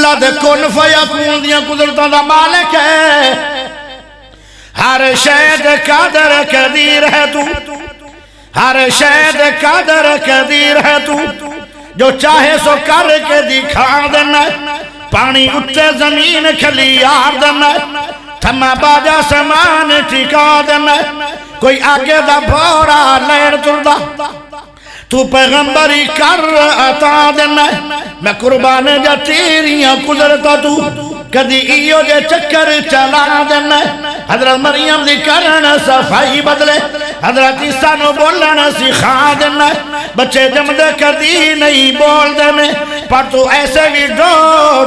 اللہ دے کن فیکون دیاں قدرتاں دا مالک ہے ہر شے دے قادر قدیر ہے تو ہر شے دے قادر قدیر ہے تو جو چاہے سو کر کے دکھا دینا پانی اٹھے زمین کھلیار دینا تھما باجا سمان ٹھکا دینا کوئی آگے دا بھورا لیر تردہ تو پیغمبری کر عطا دینا میں قربان جا تیریاں قدرتا تو کدی ایو جے چکر چلا دینا حضرت مریم دی کرن صفائی بدلے حضرت عیسیٰ نو بولن سکھا دینا بچے جمدے کدی نہیں بول دینے پر تو ایسے بھی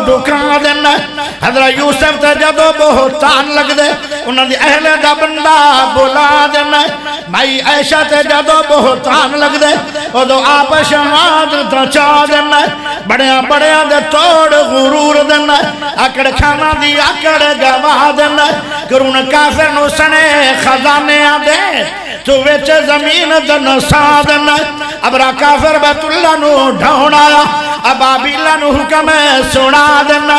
ڈکا دینا حضرت یوسف تے جدو بہتان لگ دے انہوں نے اہل دا بندہ بلا دینا مائی عائشہ تے جدو بہتان لگ دے او دو آپ شماد تا چاہ دینا بڑیاں بڑیاں دے توڑ غرور دینا اکڑ کھانا دی اکڑ گواہ دینا کرون کافر نو سنے خزانے آدے تو ویچے زمین دن سا دینا ابرا کافر بیت اللہ نو ڈھون آیا ابابیلہ نو حکم سنا دینا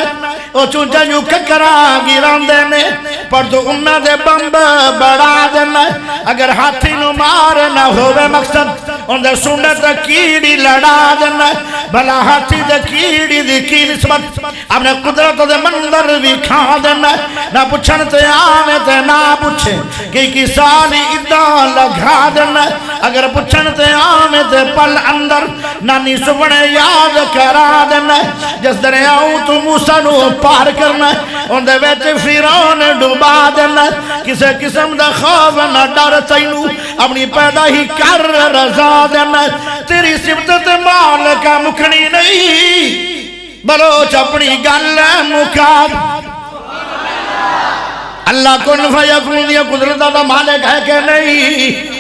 او چونچہ یوں ککرا گیران دینے پر تو انہ دے بمب بڑا دینا اگر ہاتھی نو مار نہ ہوئے مقصد ان دے سنت کیڑی لڑا دینا بلا ہاتھی دے کیڑی دی کی نسبت اپنے قدرت دے مندر بھی کھا دینا نہ پچھن تے آنے تے نہ پچھے کی سالی ادھا لگا دینا اگر پچھن تے آنے تے پل اندر نانی سبنے یاد کرا دینا جس دریاؤں تو موسیٰ نو پار کرنا ان دے بیچ فیرون ڈوبا دینا کسے قسم دا خوف نہ ڈر تینو اپنی پیدا ہی کر رضا دینا تیری صفت مال کا مکھنی نہیں بلوچ اپنی گل مکاد اللہ کن فیکون دیا قدرت دا مالک ہے کہ نہیں